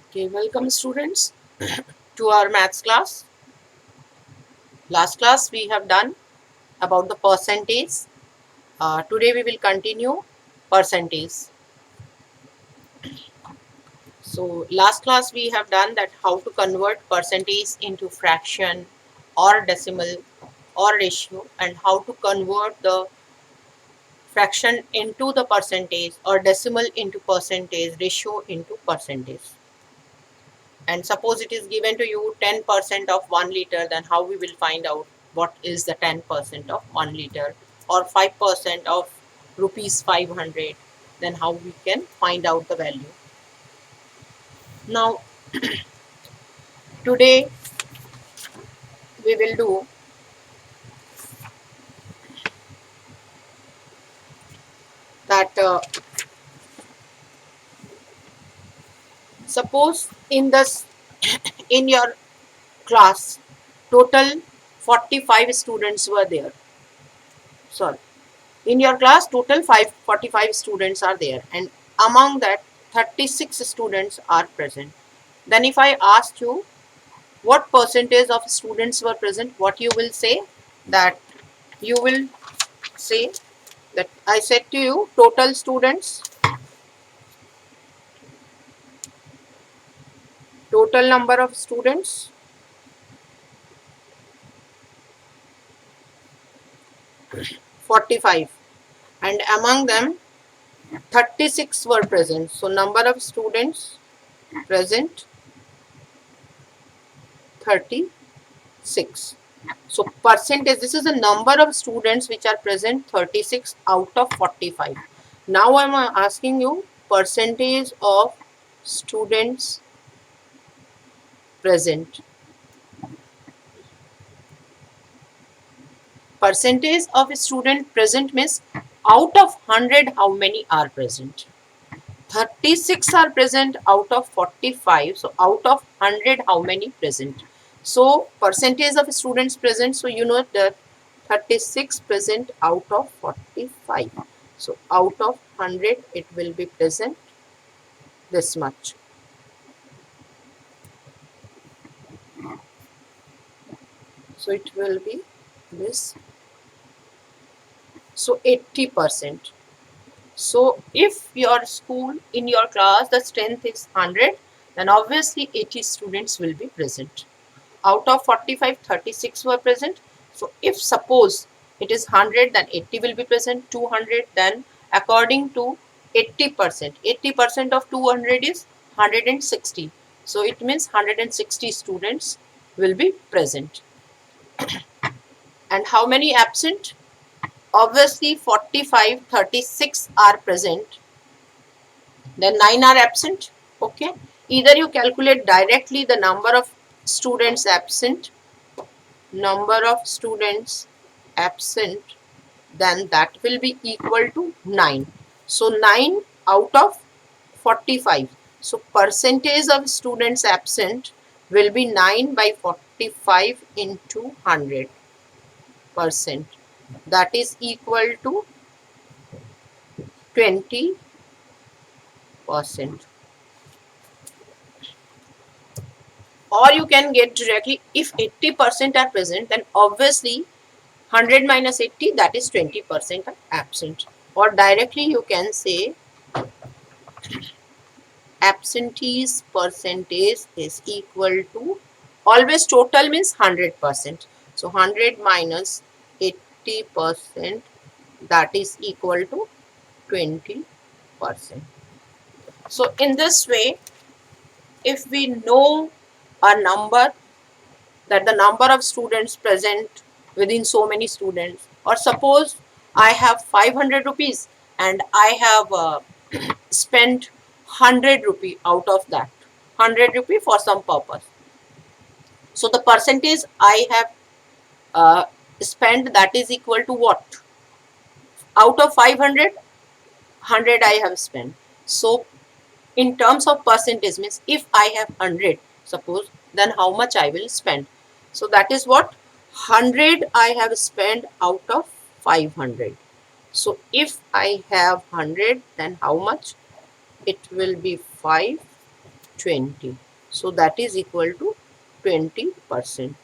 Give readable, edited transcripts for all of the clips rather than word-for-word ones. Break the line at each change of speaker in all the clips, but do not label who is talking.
Okay, welcome students to our maths class. Last class we have done about the percentage. Today we will continue percentage. So last class we have done that how to convert percentage into fraction or decimal or ratio, and how to convert the fraction into the percentage or decimal into percentage, ratio into percentage. And suppose it is given to you 10% of 1 liter, then how we will find out what is the 10% of 1 liter, or 5% of rupees 500, then how we can find out the value. Now today we will do that. Suppose in this in your class total 45 students were there. Sorry, in your class total 45 students are there, and among that 36 students are present. Then if I ask you what percentage of students were present, what you will say? That you will say that I said to you total students, total number of students, (45), and among them 36 were present. So number of students present 36. So percentage, this is the number of students which are present, 36 out of 45. Now I am asking you percentage of students present. Percentage of student present means out of 100 how many are present. 36 are present out of 45. So out of 100 how many present. So percentage of students present. So you know that 36 present out of 45. So out of 100 it will be present this much. So it will be this. So 80%. So if your school in your class the strength is 100, then obviously 80 students will be present. Out of 45, 36 were present. So if suppose it is 100, then 80 will be present. 200, then according to 80%. 80% of 200 is 160. So it means 160 students will be present. And how many absent? Obviously 45, 36 are present. Then 9 are absent. Okay. Either you calculate directly the number of students absent, then that will be equal to 9. So 9 out of 45. So percentage of students absent will be 9 by 45 into 100%. That is equal to 20%. Or you can get directly, if 80% are present, then obviously 100 minus 80, that is 20% absent. Or directly you can say absentees percentage is equal to, always total means 100%. So 100 minus 80%, that is equal to 20%. So in this way, if we know a number, that the number of students present within so many students, or suppose I have 500 rupees and I have spent 100 rupee out of that 100 rupee for some purpose. So the percentage I have spent, that is equal to what? Out of 500, 100 I have spent. So in terms of percentage means if I have 100, suppose, then how much I will spend. So that is what 100 I have spent out of 500. So if I have 100, then how much? It will be 5 20. So that is equal to 20%.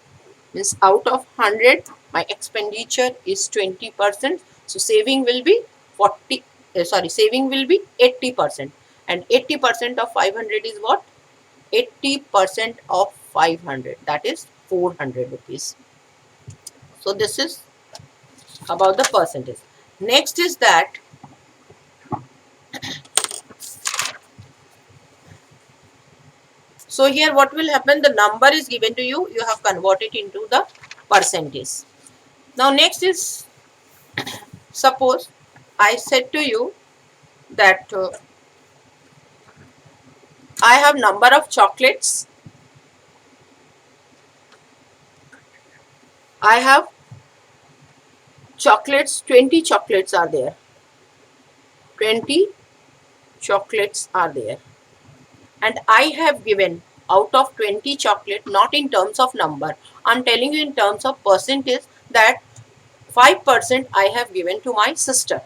Means out of 100, my expenditure is 20%. So saving will be 80%. And 80% of 500 is what? 80% of 500, that is 400 rupees. So this is about the percentage. Next is that so here what will happen, the number is given to you, you have converted into the percentage. Now next is, suppose I said to you that I have number of chocolates, I have chocolates, 20 chocolates are there, 20 chocolates are there, and I have given out of 20 chocolate, not in terms of number, I'm telling you in terms of percentage, that 5% I have given to my sister.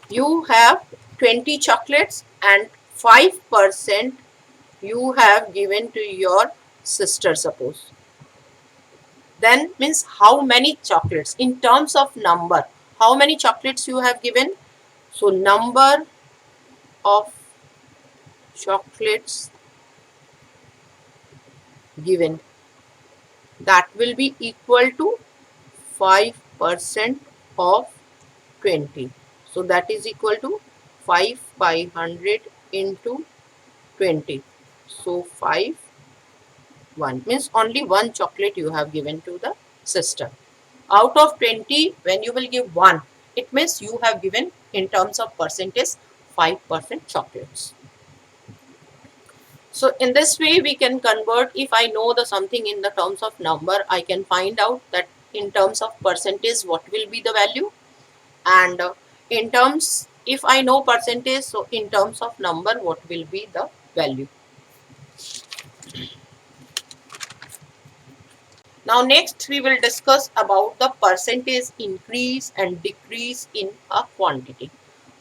You have 20 chocolates and 5% you have given to your sister, suppose. Then means how many chocolates in terms of number, how many chocolates you have given. So number of chocolates given, that will be equal to 5% of 20. So that is equal to 5 by 100 into 20. So 5 1 means only one chocolate you have given to the sister. Out of 20, when you will give 1, it means you have given in terms of percentage 5% chocolates. So in this way we can convert. If I know the something in the terms of number, I can find out that in terms of percentage what will be the value, and in terms, if I know percentage, so in terms of number what will be the value. Now next we will discuss about the percentage increase and decrease in a quantity.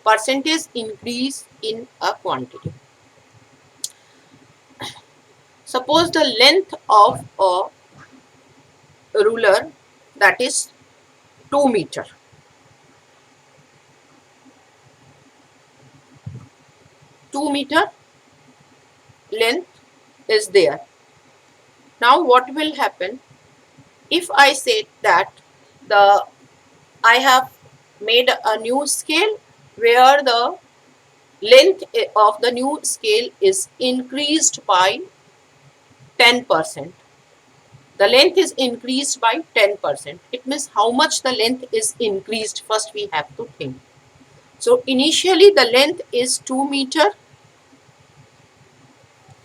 Percentage increase in a quantity. Suppose the length of a ruler, that is 2 meter. 2 meter length is there. Now what will happen if I say that I have made a new scale where the length of the new scale is increased by 10%. The length is increased by 10%. It means how much the length is increased, first we have to think. So initially the length is 2 meter.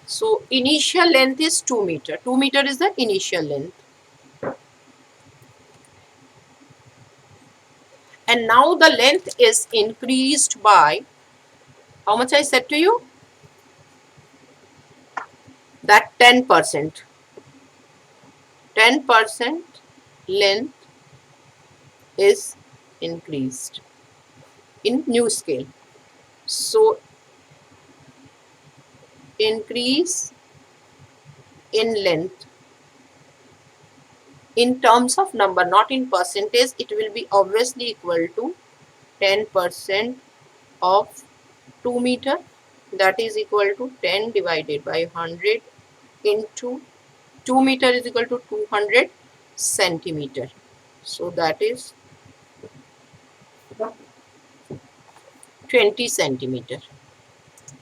So initial length is 2 meter. 2 meter is the initial length. And now the length is increased by, how much I said to you? That 10%. 10% length is increased in new scale. So increase in length in terms of number, not in percentage, it will be obviously equal to 10% of 2 meter, that is equal to 10 divided by 100 into 2 meter is equal to 200 centimeter. So that is 20 centimeter.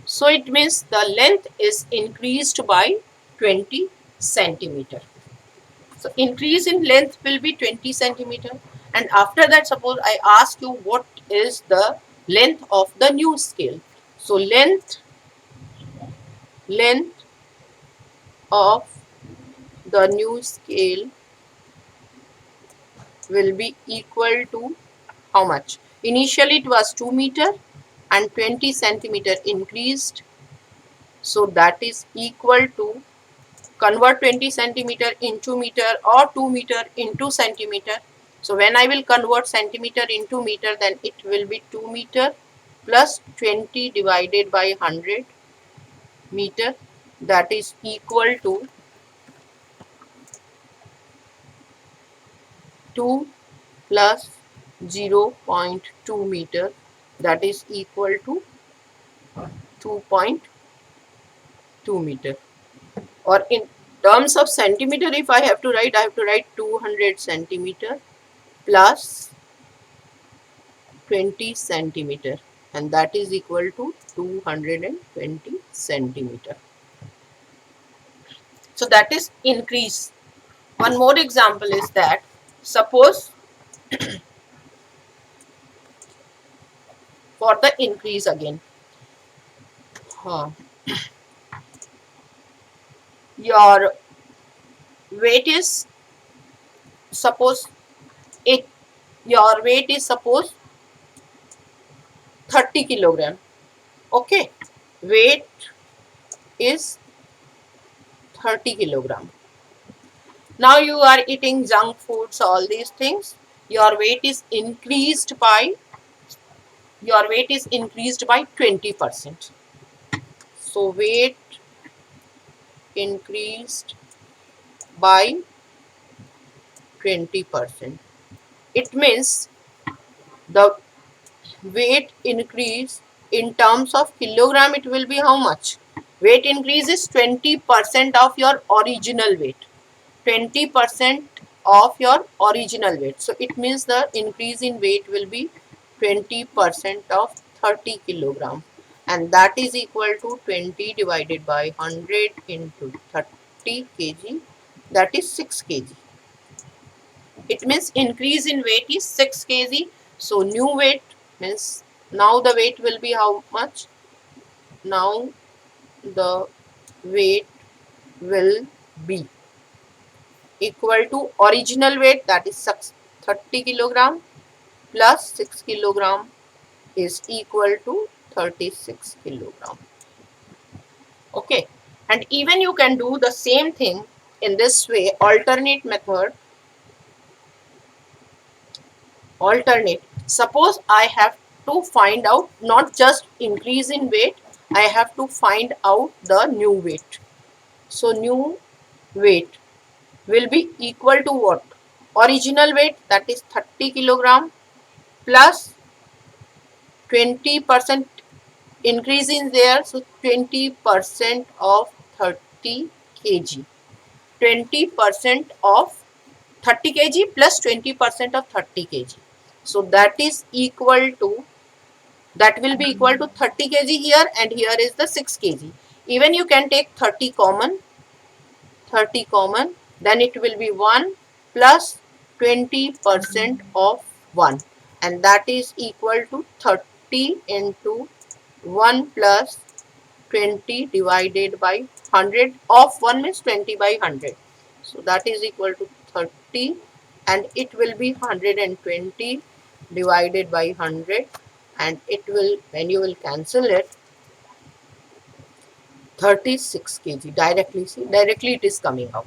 So it means the length is increased by 20 centimeter. So increase in length will be 20 centimeter. And after that, suppose I ask you what is the length of the new scale. So length of the new scale will be equal to how much? Initially it was 2 meter and 20 centimeter increased. So that is equal to, convert 20 centimeter into meter or 2 meter into centimeter. So when I will convert centimeter into meter, then it will be 2 meter plus 20 divided by 100 meter, that is equal to 2 plus 0.2 meter, that is equal to 2.2 meter. Or in terms of centimeter, if I have to write, I have to write 200 centimeter plus 20 centimeter, and that is equal to 220 centimeter. So that is increase. One more example is that suppose for the increase again, your weight is suppose it your weight is suppose 30 kilogram. Okay, weight is 30 kilogram. Now you are eating junk foods, all these things. Your weight is increased by 20%. So weight increased by 20%. It means the weight increase in terms of kilogram, it will be how much? Weight increase is 20% of your original weight. 20% of your original weight. So it means the increase in weight will be 20% of 30 kilogram, and that is equal to 20 divided by 100 into 30 kg, that is 6 kg. It means increase in weight is 6 kg. So new weight means now the weight will be how much? Now the weight will be equal to original weight, that is 30 kilogram plus 6 kilogram is equal to 36 kilogram. Okay, and even you can do the same thing in this way, alternate method. Alternate, suppose I have to find out not just increase in weight, I have to find out the new weight. So new weight will be equal to what? Original weight, that is 30 kilogram plus 20% increase in there, so 20% of 30 kg. 20% of 30 kg plus 20% of 30 kg. So that is equal to, that will be equal to 30 kg here, and here is the 6 kg. Even you can take 30 common, then it will be 1 plus 20% of 1, and that is equal to 30 into 1 plus 20 divided by 100 of 1 means 20 by 100. So that is equal to 30, and it will be 120 divided by 100, and it will, when you will cancel it, 36 kg directly. See, directly it is coming out.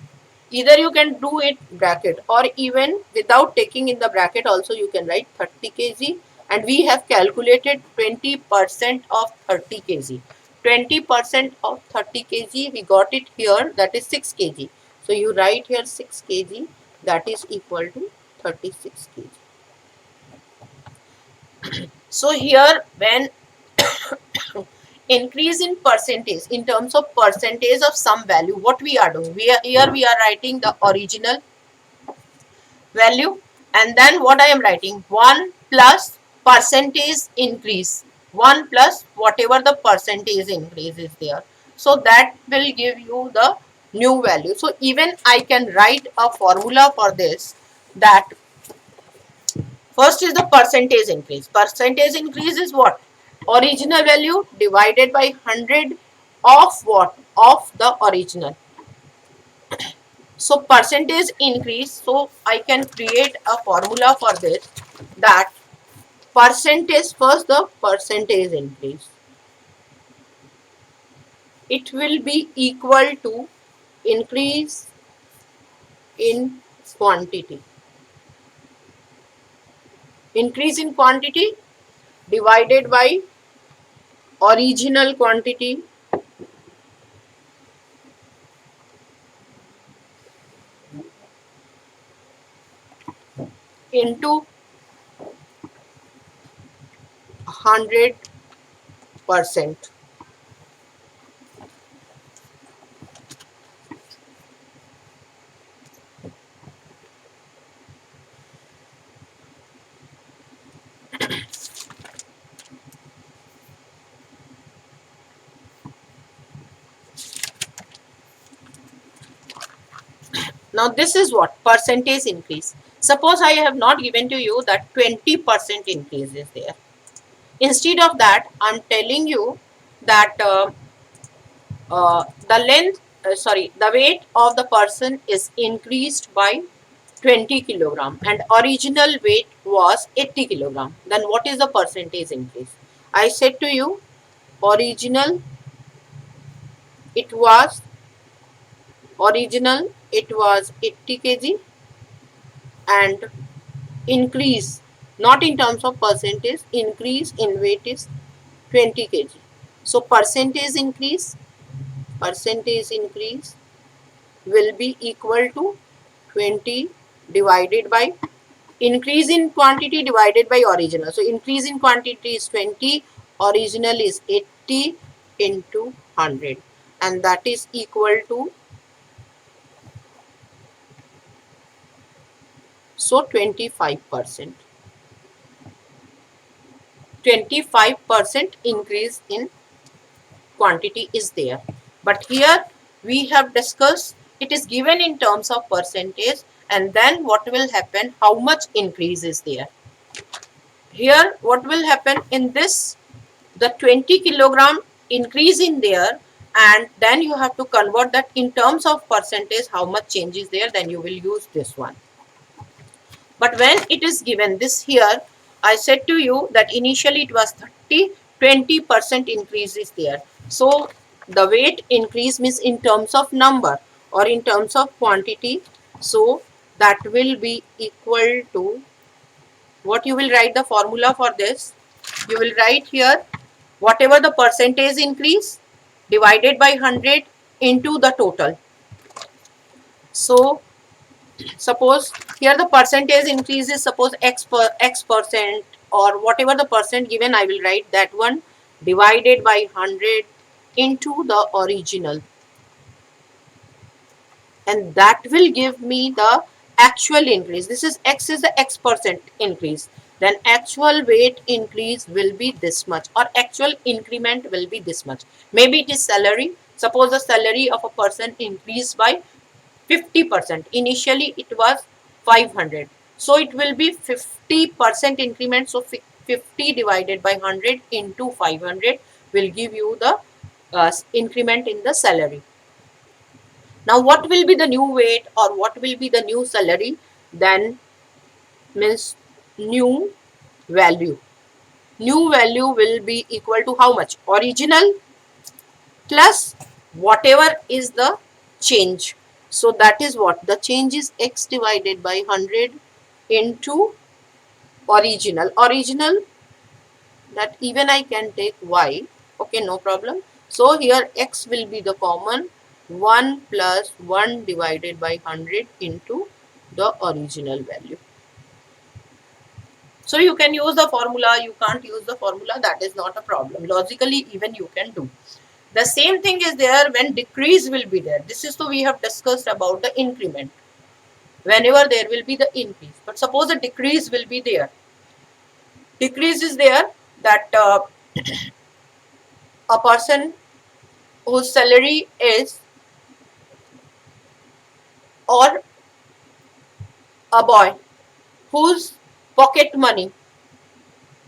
Either you can do it bracket, or even without taking in the bracket also you can write 30 kg, and we have calculated 20% of 30 kg. 20% of 30 kg we got it here, that is 6 kg. So you write here 6 kg, that is equal to 36 kg. So here when increase in percentage, in terms of percentage of some value, what we are doing, here we are writing the original value, and then what I am writing, 1 plus percentage increase, 1 plus whatever the percentage increase is there. So that will give you the new value. So even I can write a formula for this, that first is the percentage increase. Percentage increase is what? Original value divided by 100 of what? Of the original. So percentage increase, so I can create a formula for this, that percentage, first the percentage increase, it will be equal to increase in quantity. Increase in quantity divided by original quantity into 100%. Now this is what percentage increase. Suppose I have not given to you that 20% increase is there. Instead of that, I'm telling you that the length, the weight of the person is increased by 20 kilogram and original weight was 80 kilogram. Then what is the percentage increase? I said to you, original it was it was 80 kg and increase, not in terms of percentage, increase in weight is 20 kg. So percentage increase will be equal to 20 divided by increase in quantity divided by original. So increase in quantity is 20, original is 80 into 100, and that is equal to, so 25%. 25% increase in quantity is there. But here we have discussed it is given in terms of percentage, and then what will happen, how much increase is there. Here what will happen in this, the 20 kilogram increase in there, and then you have to convert that in terms of percentage how much change is there, then you will use this one. But when it is given this here, I said to you that initially it was 30, 20% increase is there. So the weight increase means in terms of number or in terms of quantity. So that will be equal to, what you will write the formula for this, you will write here whatever the percentage increase divided by 100 into the total. So suppose here the percentage increase is suppose x percent or whatever the percent given, I will write that one divided by 100 into the original, and that will give me the actual increase. This is x is the x percent increase, then actual weight increase will be this much or actual increment will be this much. Maybe it is salary. Suppose the salary of a person increased by 50%. Initially it was 500, so it will be 50% increment. So 50 divided by 100 into 500 will give you the increment in the salary. Now what will be the new weight or what will be the new salary? Then means new value. New value will be equal to how much? Original plus whatever is the change. So that is what the change is, x divided by 100 into original. Original, that even I can take y. Okay, no problem. So here x will be the common, 1 plus 1 divided by 100 into the original value. So you can use the formula, you can't use the formula, that is not a problem. Logically even you can do. The same thing is there when decrease will be there. This is, so we have discussed about the increment. Whenever there will be the increase, but suppose a decrease will be there. Decrease is there that a person whose salary is, or a boy whose pocket money,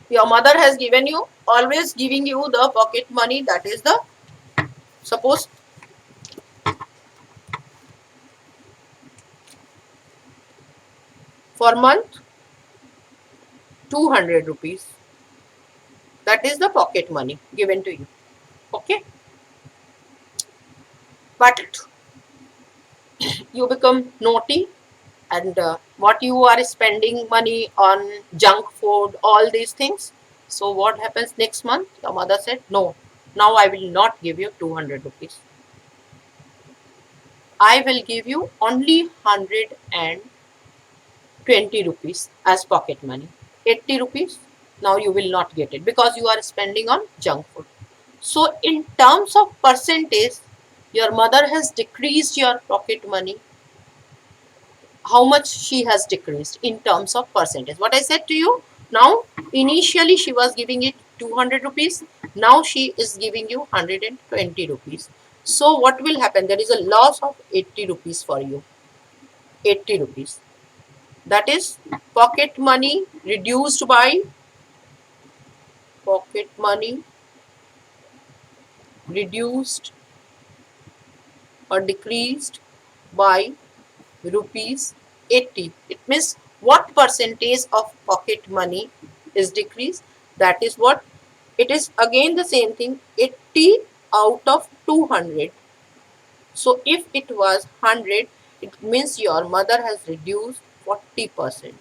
your mother has given you, always giving you the pocket money, that is the, suppose for month 200 rupees, that is the pocket money given to you. Okay, but you become naughty and what you are spending money on junk food, all these things. So what happens next month? Your mother said, no, now I will not give you 200 rupees. I will give you only 150 20 rupees as pocket money. 80 rupees, now you will not get it because you are spending on junk food. So in terms of percentage, your mother has decreased your pocket money. How much she has decreased in terms of percentage? What I said to you, now initially she was giving it 200 rupees, now she is giving you 120 rupees. So what will happen? There is a loss of 80 rupees for you. 80 rupees. That is pocket money reduced by pocket money reduced or decreased by rupees 80. It means what percentage of pocket money is decreased? That is what it is. Again the same thing, 80 out of 200. So if it was 100, it means your mother has reduced 40%.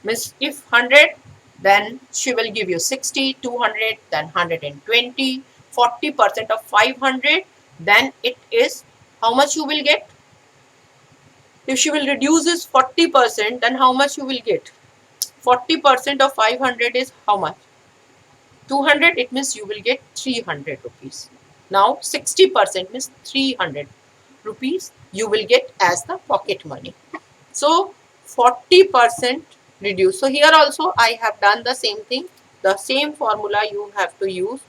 Means if 100, then she will give you 60, 200, then 120, 40% of 500, then it is how much you will get? If she will reduce this 40%, then how much you will get? 40% of 500 is how much? 200, it means you will get 300 rupees. Now 60% means 300 rupees you will get as the pocket money. So 40% reduce. So here also I have done the same thing. The same formula you have to use.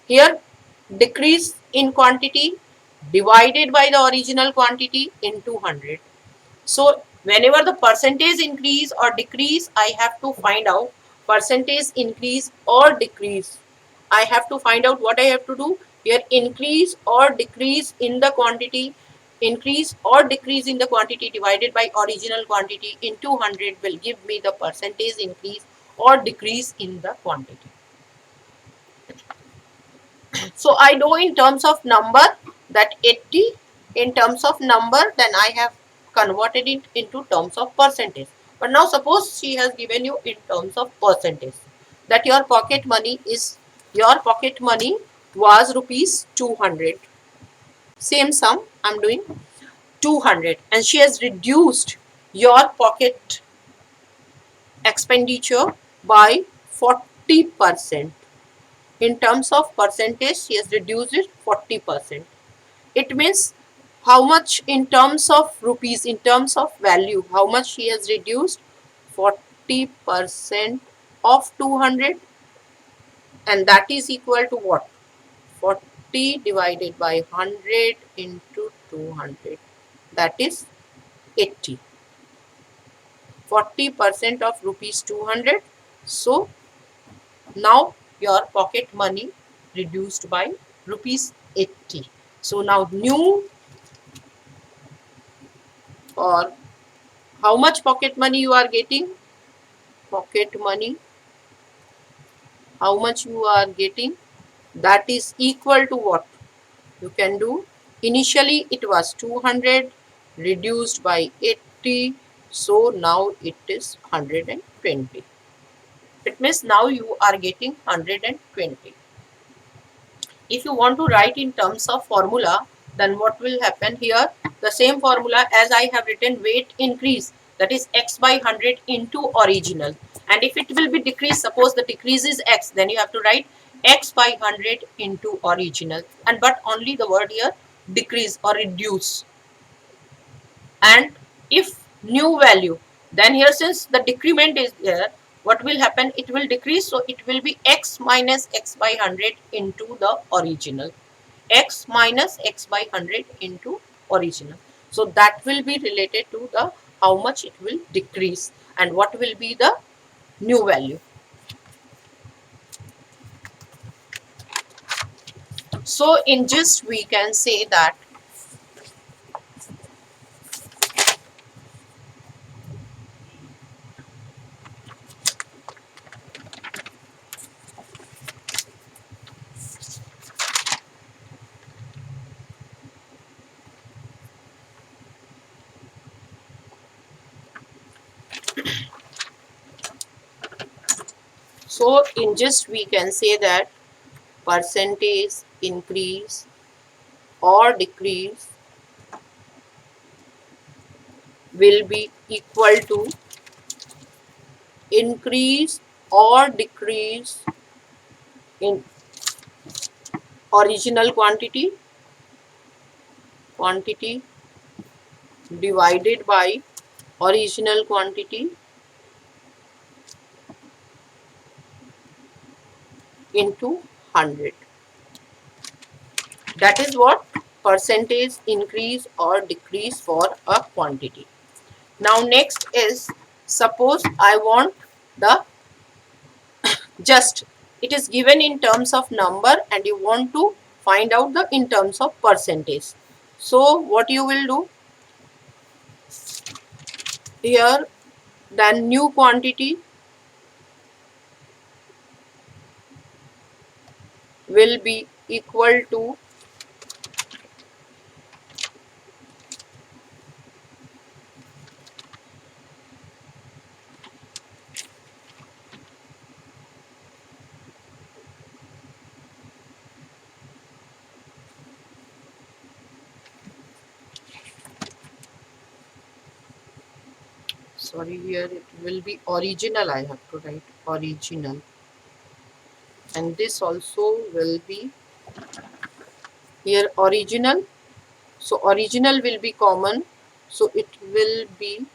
Here decrease in quantity divided by the original quantity in 200. So whenever the percentage increase or decrease, I have to find out percentage increase or decrease. I have to find out what I have to do here, increase or decrease in the quantity, increase or decrease in the quantity divided by original quantity in 200 will give me the percentage increase or decrease in the quantity. So I know in terms of number that 80, in terms of number, then I have converted it into terms of percentage. But now suppose she has given you in terms of percentage that your pocket money was rupees 200. Same sum I'm doing 200, and she has reduced your pocket expenditure by 40%. In terms of percentage, she has reduced it 40%. It means how much in terms of rupees, in terms of value, how much she has reduced? 40% of 200, and that is equal to what? 40 divided by 100 into 200, that is 80. 40% of rupees 200. So now your pocket money reduced by rupees 80. So now new, or how much pocket money you are getting? Pocket money, how much you are getting? That is equal to what? You can do, initially it was 200 reduced by 80. So now it is 120. It means now you are getting 120. If you want to write in terms of formula, then what will happen here? The same formula as I have written, weight increase, that is x by 100 into original. And if it will be decrease, suppose the decrease is x, then you have to write x by 100 into original. And but only the word here decrease or reduce. And if new value, then here since the decrement is there, what will happen? It will decrease, so it will be x minus x by 100 into the original. X minus x by 100 into original. So that will be related to the how much it will decrease and what will be the new value. So in gist we can say that percentage increase or decrease will be equal to increase or decrease in original quantity divided by original quantity into 100. That is what percentage increase or decrease for a quantity. Now next is, suppose I want the just, it is given in terms of number and you want to find out the in terms of percentage. So what you will do here, then new quantity will be equal to sorry, here it will be original, I have to write original, and this also will be here original. So original will be common, so it will be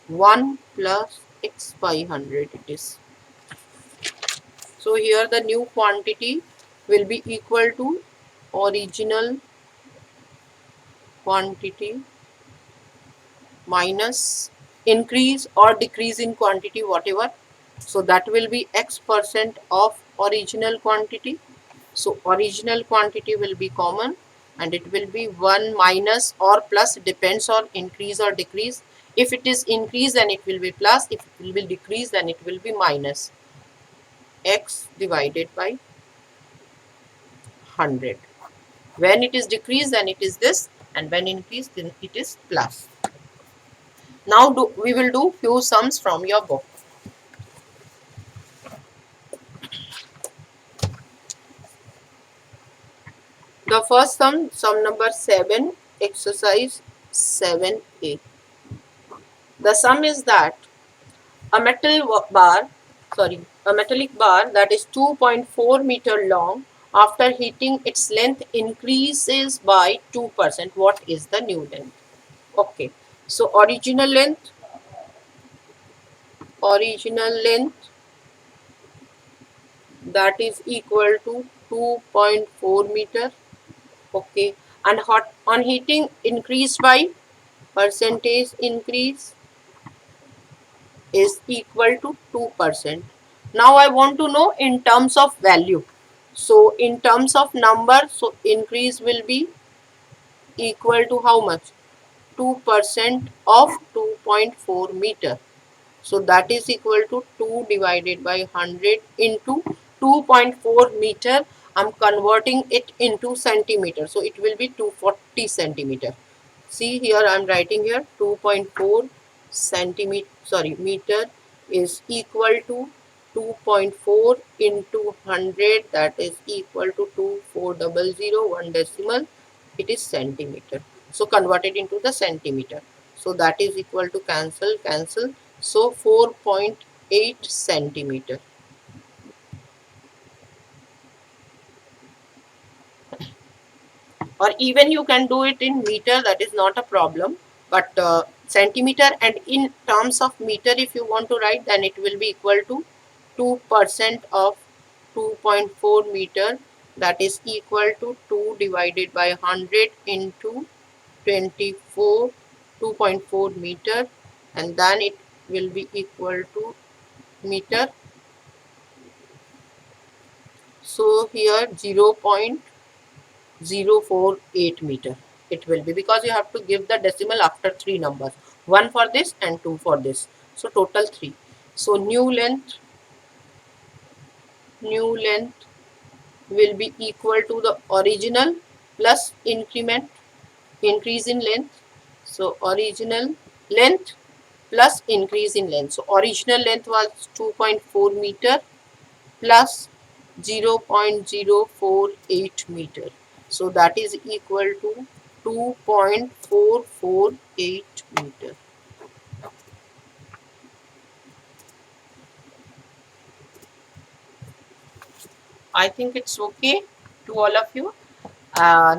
1 plus x by 100 it is. So here the new quantity will be equal to original quantity minus increase or decrease in quantity, whatever. So that will be x% of original quantity. So original quantity will be common and it will be 1 minus or plus, depends on increase or decrease. If it is increase then it will be plus, if it will be decrease then it will be minus x divided by 100. When it is decrease then it is this, and when increase then it is plus. Now we will do few sums from your book. The first sum number 7, exercise 7a. The sum is that a a metallic bar that is 2.4 meter long, after heating its length increases by 2%. What is the new length? Okay, so original length that is equal to 2.4 meter. Okay, and hot on heating increased by, percentage increase is equal to 2%. Now I want to know in terms of value. So in terms of number, so increase will be equal to how much? 2% of 2.4 meter. So that is equal to 2 divided by 100 into 2.4 meter. I'm converting it into centimeter. So it will be 240 centimeter. See here I am writing here 2.4 centimeter, meter is equal to 2.4 into 100, that is equal to 2400, one decimal, it is centimeter. So converted into the centimeter. So that is equal to cancel. So 4.8 centimeter. Or even you can do it in meter, that is not a problem, but centimeter, and in terms of meter if you want to write, then it will be equal to 2% of 2.4 meter, that is equal to 2 divided by 100 into 24, 2.4 meter, and then it will be equal to meter. So here 0.048 meter it will be, because you have to give the decimal after 3 numbers, 1 for this and 2 for this, so total 3. So new length will be equal to the original plus increase in length. So original length plus increase in length. So original length was 2.4 meter plus 0.048 meter. So that is equal to 2.448 meter. I think it's okay to all of you.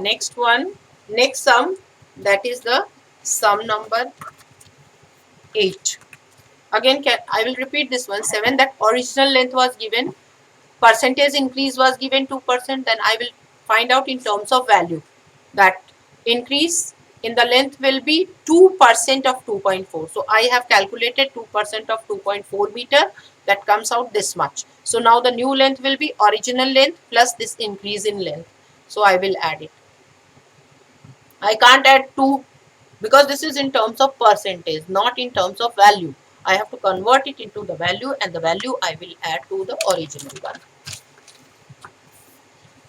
Next one, next sum, that is the sum number 8. Again, I will repeat this one. 7, that original length was given, percentage increase was given 2%. Then I will find out in terms of value that increase in the length will be 2% of 2.4. So I have calculated 2% of 2.4 meter. That comes out this much. So now the new length will be original length plus this increase in length. So I will add it. I can't add 2 because this is in terms of percentage, not in terms of value. I have to convert it into the value, and the value I will add to the original one.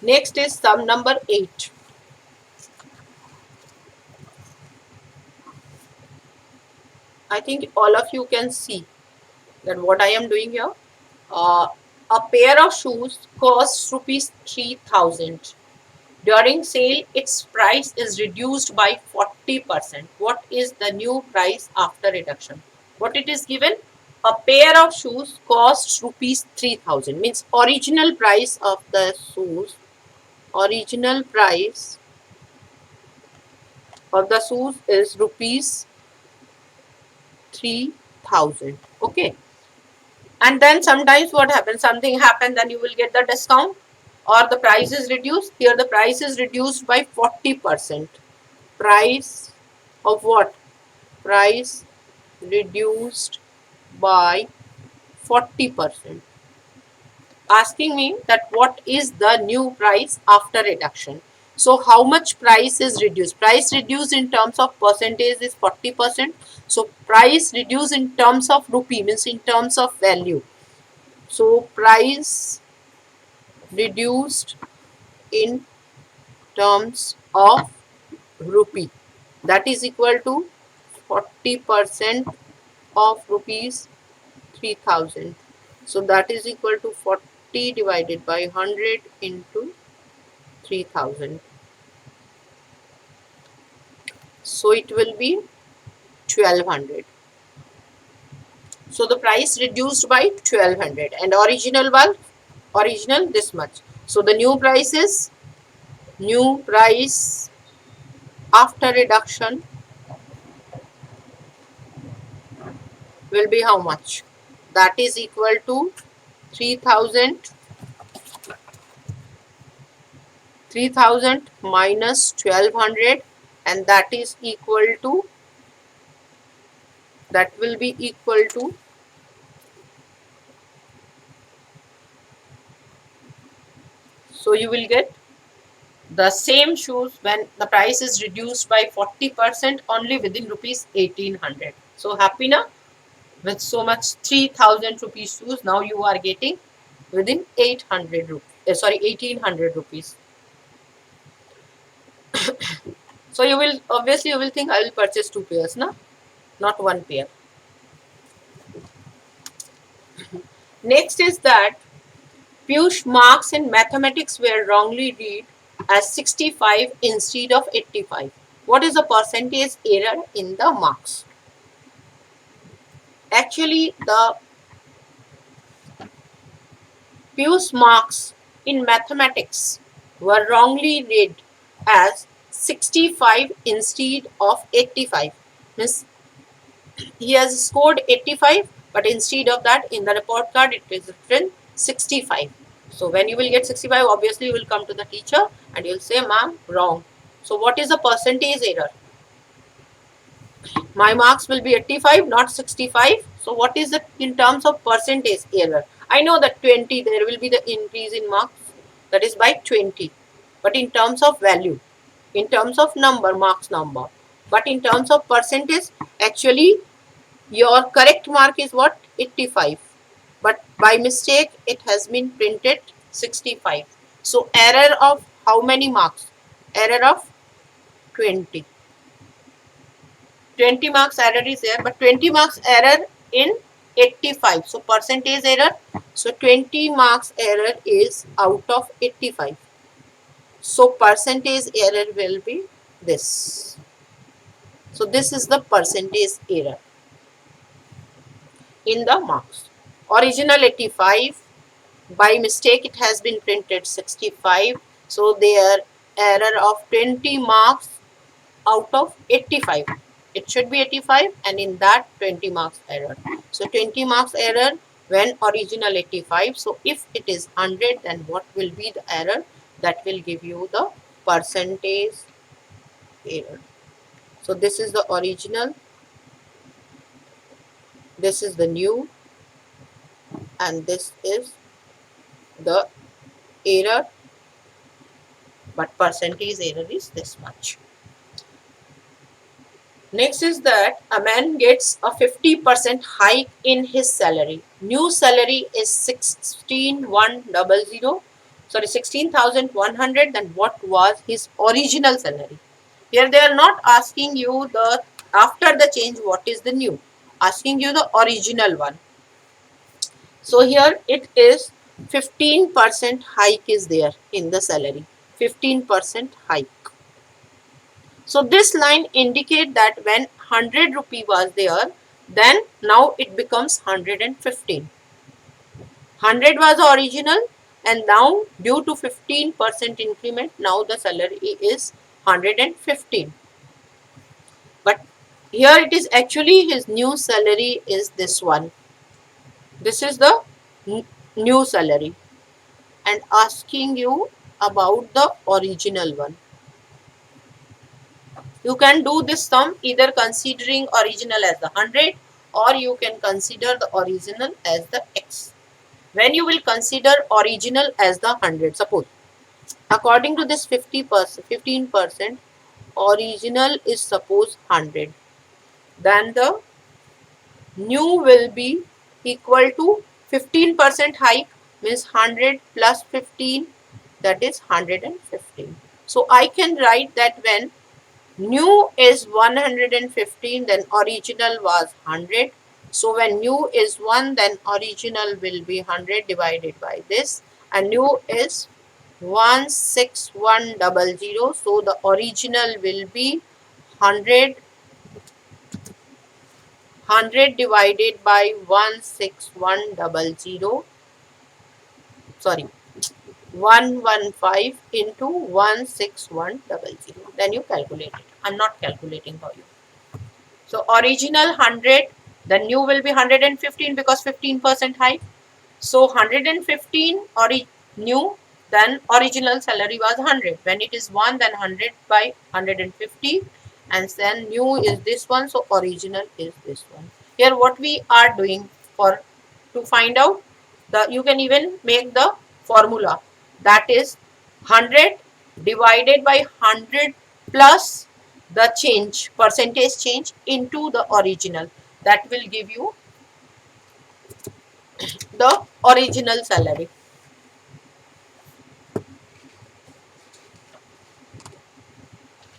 Next is sum number 8. I think all of you can see that what I am doing here. Uh, a pair of shoes costs rupees 3,000. During sale, its price is reduced by 40%. What is the new price after reduction? What it is given? A pair of shoes costs rupees 3,000. Means original price of the shoes. Original price of the shoes is rupees 3,000. Okay. And then sometimes what happens? Something happens, then you will get the discount or the price is reduced. Here the price is reduced by 40%. Price of what? Price reduced by 40%. Asking me that what is the new price after reduction. So how much price is reduced? Price reduced in terms of percentage is 40%. So price reduced in terms of rupee means in terms of value. So price reduced in terms of rupee, that is equal to 40% of rupees 3,000. So that is equal to 40 divided by 100 into 3,000. So it will be 1200. So the price reduced by 1200 and original one, original this much. So the new price is, new price after reduction will be how much? That is equal to 3,000 minus 1200, and that is equal to, that will be equal to, so you will get the same shoes when the price is reduced by 40% only within rupees 1800. So happy na? With so much 3,000 rupees shoes, now you are getting within 800 rupees, sorry, 1800 rupees. So you will, obviously you will think I will purchase 2 pairs, na? Not 1 pair. Next is that Piyush marks in mathematics were wrongly read as 65 instead of 85. What is the percentage error in the marks? Actually, the Piyush marks in mathematics were wrongly read as 65 instead of 85. Means he has scored 85, but instead of that in the report card it is written 65. So when you will get 65, obviously you will come to the teacher and you will say, ma'am, wrong. So what is the percentage error? My marks will be 85, not 65. So what is it in terms of percentage error? I know that 20, there will be the increase in marks, that is by 20. But in terms of value, in terms of number, marks number. But in terms of percentage, actually your correct mark is what? 85. But by mistake, it has been printed 65. So error of how many marks? Error of 20. 20 marks error is there, but 20 marks error in 85. So percentage error. So 20 marks error is out of 85. So percentage error will be this. So this is the percentage error in the marks. Original 85, By mistake it has been printed 65, so their error of 20 marks out of 85. It should be 85 and in that 20 marks error. So 20 marks error when original 85. So if it is 100, then what will be the error? That will give you the percentage error. So this is the original, this is the new, and this is the error, but percentage error is this much. Next is that a man gets a 50% hike in his salary. New salary is 16,100. Sorry, 16,100. Then what was his original salary? Here they are not asking you the after the change what is the new, asking you the original one. So here it is 15% hike is there in the salary. 15% hike. So this line indicate that when 100 rupee was there, then now it becomes 115. 100 was the original and now due to 15% increment, now the salary is 115. But here it is actually his new salary is this one. This is the new salary and asking you about the original one. You can do this sum either considering original as the 100 or you can consider the original as the x. When you will consider original as the 100, suppose according to this 50%, 15%, original is suppose 100, then the new will be equal to 15% hike means 100 plus 15, that is 115. So I can write that when new is 115, then original was 100. So when new is 1, then original will be 100 divided by this, and new is 16100. So the original will be 100 divided by 16100. Sorry, 115 into 16100. Then you calculate it. I'm not calculating for you. So original 100, the new will be 115 because 15% hike. So 115 new, then original salary was 100. When it is 1, then 100 by 150, and then new is this one. So original is this one. Here what we are doing for to find out the, you can even make the formula, that is 100 divided by 100 plus the change, percentage change into the original, that will give you the original salary.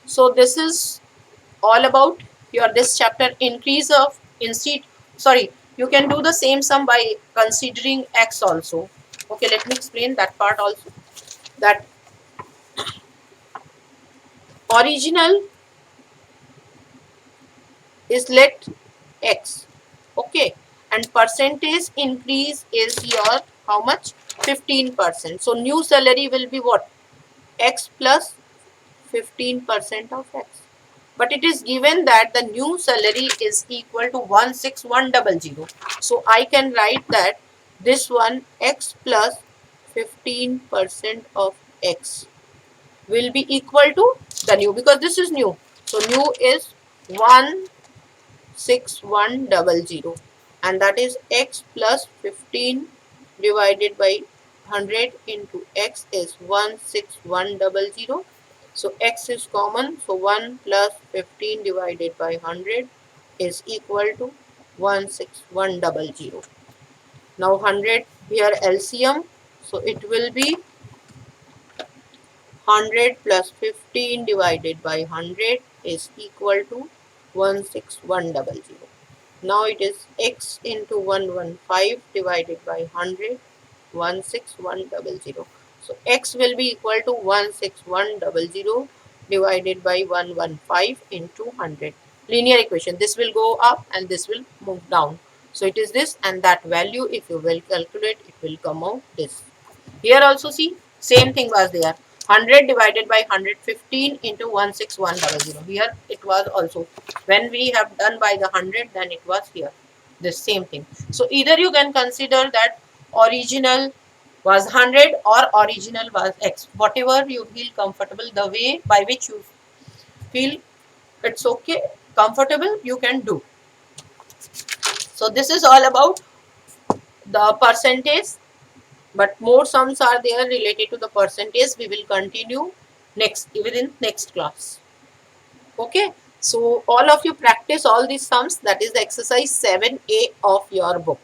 So this is all about your this chapter. Increase of instead, sorry, you can do the same sum by considering x also. Okay, let me explain that part also. That original is let x, okay, and percentage increase is your how much, 15%. So new salary will be what, x plus 15% of x. But it is given that the new salary is equal to 16100. So I can write that this one x plus 15% of x will be equal to the new, because this is new. So new is 16100 and that is x plus 15 divided by 100 into x is 16100. So x is common, so 1 plus 15 divided by 100 is equal to 16100. Now 100 here LCM, so it will be 100 plus 15 divided by 100 is equal to 16100. Now it is x into 115 divided by 100, 16100. So x will be equal to 16100 divided by 115 into 100. Linear equation. This will go up and this will move down. So it is this, and that value, if you will calculate, it will come out this. Here also see, same thing was there. 100 divided by 115 into 16100. Here it was also. When we have done by the 100, then it was here. The same thing. So either you can consider that original was 100 or original was X. Whatever you feel comfortable, the way by which you feel it's okay, comfortable, you can do. So this is all about the percentage, but more sums are there related to the percentage. We will continue within next class. Okay, so all of you practice all these sums. That is the exercise 7A of your book.